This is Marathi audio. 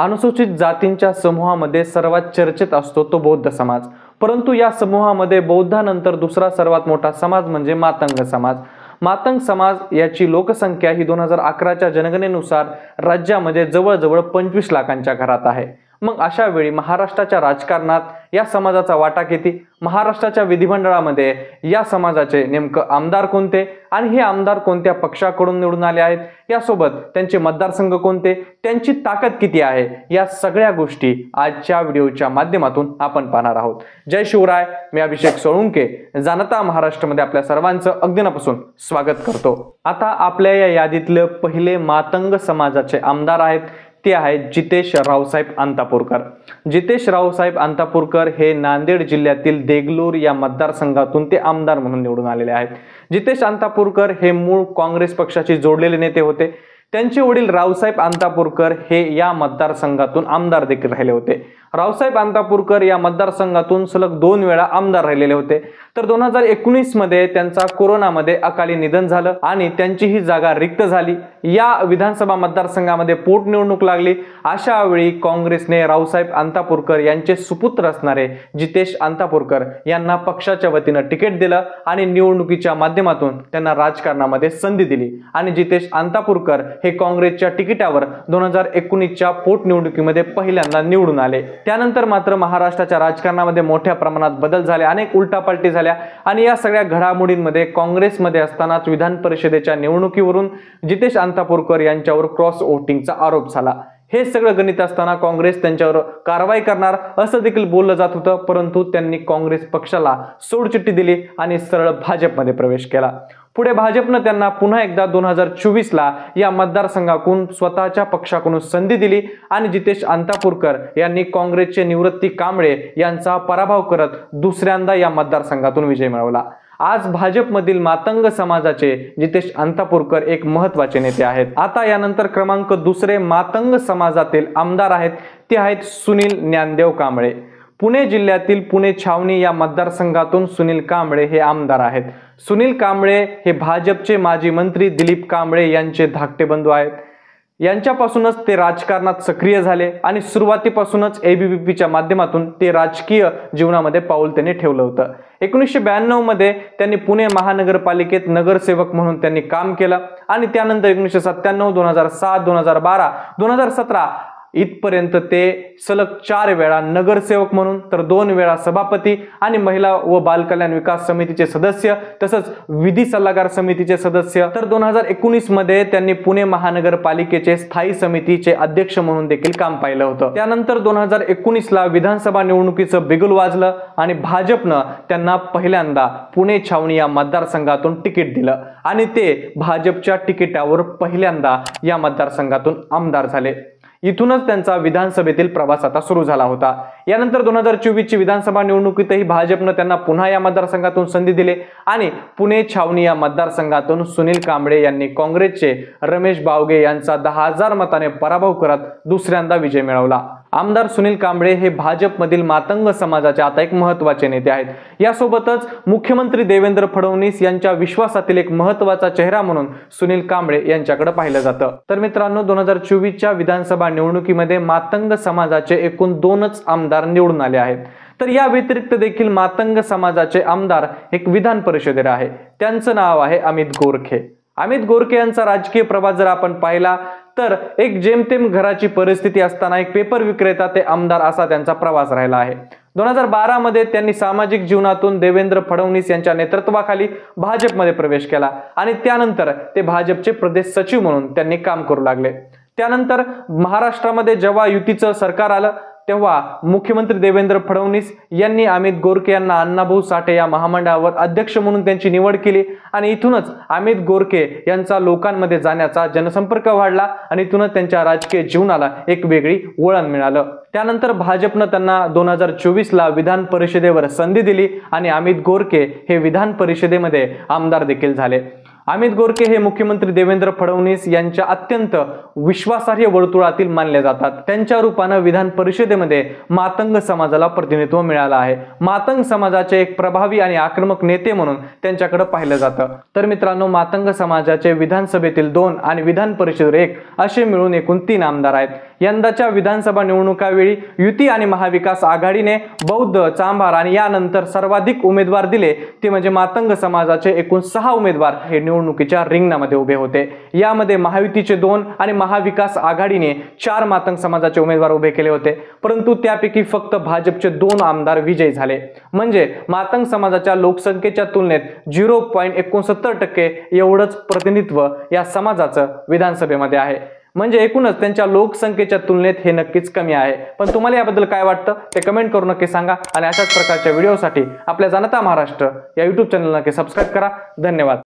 अनुसूचित जातींच्या समूहामध्ये सर्वात चर्चेत असतो तो बौद्ध समाज। परंतु या समूहामध्ये बौद्धानंतर दुसरा सर्वात मोठा समाज म्हणजे मातंग समाज। मातंग समाज याची लोकसंख्या ही 2011च्या जनगणनेनुसार राज्यामध्ये जवळजवळ 25 लाखांच्या घरात आहे। मग अशा वेळी महाराष्ट्राच्या राजकारणात या समाजाचा वाटा किती? महाराष्ट्राच्या विधिमंडळामध्ये या समाजाचे नेमकं आमदार कोणते आणि हे आमदार कोणत्या पक्षाकडून निवडून आले आहेत, यासोबत त्यांचे मतदारसंघ कोणते, त्यांची ताकद किती आहे, या सगळ्या गोष्टी आजच्या व्हिडिओच्या माध्यमातून आपण पाहणार आहोत। जय शिवराय, मी अभिषेक सोळुंके जाणता महाराष्ट्रामध्ये आपल्या सर्वांचं अगदी मनापासून स्वागत करतो। आता आपल्या या यादीतले पहिले मातंग समाजाचे आमदार आहेत ते आहेत जितेश रावसाहेब अंतापूरकर। जितेश रावसाहेब अंतापूरकर हे नांदेड जिल्ह्यातील देगलूर या मतदारसंघातून ते आमदार म्हणून निवडून आलेले आहेत। जितेश अंतापूरकर हे मूळ काँग्रेस पक्षाशी जोडलेले नेते होते। त्यांचे वडील रावसाहेब अंतापूरकर हे या मतदारसंघातून आमदार देखील राहिले होते। रावसाहेब अंतापूरकर या मतदारसंघातून सलग 2 वेळा आमदार राहिलेले होते। तर 2019 मध्ये त्यांचा कोरोनामध्ये अकाली निधन झालं आणि त्यांची ही जागा रिक्त झाली। या विधानसभा मतदारसंघामध्ये पोटनिवडणूक लागली। अशा वेळी काँग्रेसने रावसाहेब अंतापूरकर यांचे सुपुत्र असणारे जितेश अंतापूरकर यांना पक्षाच्या वतीने तिकीट दिलं आणि निवडणुकीच्या माध्यमातून त्यांना राजकारणामध्ये संधी दिली आणि जितेश अंतापूरकर हे काँग्रेसच्या तिकिटावर 2019च्या पोटनिवडणुकीमध्ये पहिल्यांदा निवडून आले। त्यानंतर मात्र महाराष्ट्राच्या राजकारणामध्ये मोठ्या प्रमाणात बदल झाले, अनेक उलटापालटी झाल्या आणि या सगळ्या घडामोडींमध्ये काँग्रेसमध्ये असतानाच विधान परिषदेच्या निवडणुकीवरून जितेश अंतापूरकर यांच्यावर क्रॉस वोटिंगचा आरोप झाला। हे सगळं गणित असताना काँग्रेस त्यांच्यावर कारवाई करणार असं देखील बोललं जात होतं, परंतु त्यांनी काँग्रेस पक्षाला सोडचिठ्ठी दिली आणि सरळ भाजपमध्ये प्रवेश केला। पुढे भाजपने त्यांना पुन्हा एकदा 2024ला या मतदारसंघातून स्वतःच्या पक्षाकडून संधी दिली आणि जितेश अंतापूरकर यांनी काँग्रेसचे निवृत्ती कांबळे यांचा पराभव करत दुसऱ्यांदा या मतदारसंघातून विजय मिळवला। आज भाजपमधील मातंग समाजाचे जितेश अंतापूरकर एक महत्त्वाचे नेते आहेत। आता यानंतर क्रमांक 2 मातंग समाजातील आमदार आहेत ते आहेत सुनील ज्ञानदेव कांबळे। पुणे जिल्ह्यातील पुणे छावणी या मतदारसंघातून सुनील कांबळे हे आमदार आहेत। सुनील कांबळे हे भाजपचे माजी मंत्री दिलीप कांबळे यांचे धाकटे बंधू आहेत। यांच्यापासूनच ते राजकारणात सक्रिय झाले आणि सुरुवातीपासूनच एबीव्हीपीच्या माध्यमातून ते राजकीय जीवनामध्ये पाऊल त्यांनी ठेवलं होतं। 1992 मध्ये त्यांनी पुणे महानगरपालिकेत नगरसेवक म्हणून त्यांनी काम केलं आणि त्यानंतर 1997, 2007, 2012, 2017 इथपर्यंत ते सलग 4 वेळा नगरसेवक म्हणून, तर 2 वेळा सभापती आणि महिला व बालकल्याण विकास समितीचे सदस्य, तसंच विधी सल्लागार समितीचे सदस्य, तर 2019 मध्ये त्यांनी पुणे महानगरपालिकेचे स्थायी समितीचे अध्यक्ष म्हणून देखील काम पाहिलं होतं। त्यानंतर 2019ला विधानसभा निवडणुकीचं बिगुल वाजलं आणि भाजपनं त्यांना पहिल्यांदा पुणे छावणी या मतदारसंघातून तिकीट दिलं आणि ते भाजपच्या तिकिटावर पहिल्यांदा या मतदारसंघातून आमदार झाले। इथूनच त्यांचा विधानसभेतील प्रवास आता सुरू झाला होता। यानंतर 2024ची विधानसभा निवडणुकीतही भाजपने त्यांना पुन्हा या मतदारसंघातून संधी दिली आणि पुणे छावणी या मतदारसंघातून सुनील कांबळे यांनी काँग्रेसचे रमेश बावगे यांचा 10,000 मताने पराभव करत दुसऱ्यांदा विजय मिळवला। आमदार सुनील कांबळे हे भाजपमधील मातंग समाजाचे आता एक महत्त्वाचे नेते आहेत। यासोबतच मुख्यमंत्री देवेंद्र फडणवीस यांच्या विश्वासातील एक महत्त्वाचा चेहरा म्हणून सुनील कांबळे यांच्याकडे पाहिलं जातं। तर मित्रांनो, 2024च्या विधानसभा निवडणुकीमध्ये मातंग समाजाचे एकूण 2च आमदार निवडून आले आहेत। तर या व्यतिरिक्त देखील मातंग समाजाचे आमदार एक विधान परिषदेत आहे। त्यांचं नाव आहे अमित गोरखे। अमित गोरखे यांचा राजकीय प्रवास जर आपण पाहिला तर एक जेमतेम घराची परिस्थिती असताना एक पेपर विक्रेता ते आमदार असा त्यांचा प्रवास राहिला आहे। 2012 मध्ये त्यांनी सामाजिक जीवनातून देवेंद्र फडणवीस यांच्या नेतृत्वाखाली भाजपमध्ये प्रवेश केला आणि त्यानंतर ते भाजपचे प्रदेश सचिव म्हणून त्यांनी काम करू लागले। त्यानंतर महाराष्ट्रामध्ये जेव्हा युतीचं सरकार आलं तेव्हा मुख्यमंत्री देवेंद्र फडणवीस यांनी अमित गोरखे यांना अण्णाभाऊ साठे या महामंडळावर अध्यक्ष म्हणून त्यांची निवड केली आणि इथूनच अमित गोरखे यांचा लोकांमध्ये जाण्याचा जनसंपर्क वाढला आणि इथूनच त्यांच्या राजकीय जीवनाला एक वेगळी वळण मिळालं। त्यानंतर भाजपने त्यांना 2024ला विधान परिषदेवर संधी दिली आणि अमित गोरखे हे विधान परिषदेमध्ये आमदार देखील झाले। अमित गोरखे हे मुख्यमंत्री देवेंद्र फडणवीस यांच्या अत्यंत विश्वासार्ह वर्तुळातील मानले जातात। त्यांच्या रूपाने विधान परिषदेमध्ये मातंग समाजाला प्रतिनिधित्व मिळालं आहे। मातंग समाजाचे एक प्रभावी आणि आक्रमक नेते म्हणून त्यांच्याकडे पाहिलं जातं। तर मित्रांनो, मातंग समाजाचे विधानसभेतील 2 आणि विधान परिषदेवर 1 असे मिळून एकूण 3 आमदार आहेत। यंदाच्या विधानसभा निवडणुकावेळी युती आणि महाविकास आघाडीने बौद्ध, चांभार आणि यानंतर सर्वाधिक उमेदवार दिले ते म्हणजे मातंग समाजाचे एकूण 6 उमेदवार हे निवडणुकीच्या रिंगणामध्ये उभे होते। यामध्ये महायुतीचे 2 आणि महाविकास आघाडीने 4 मातंग समाजाचे उमेदवार उभे केले होते, परंतु त्यापैकी फक्त भाजपचे 2 आमदार विजयी झाले। म्हणजे मातंग समाजाच्या लोकसंख्येच्या तुलनेत 0.69% एवढंच प्रतिनिधित्व या समाजाचं विधानसभेमध्ये आहे। म्हणजे एकूणच त्यांच्या लोकसंख्येच्या तुलनेत हे नक्कीच कमी आहे। पण तुम्हाला याबद्दल काय वाटतं ते कमेंट करून नक्की सांगा आणि अशाच प्रकारच्या व्हिडिओसाठी आपल्या जनता महाराष्ट्र या YouTube चॅनलला नक्की सबस्क्राइब करा। धन्यवाद।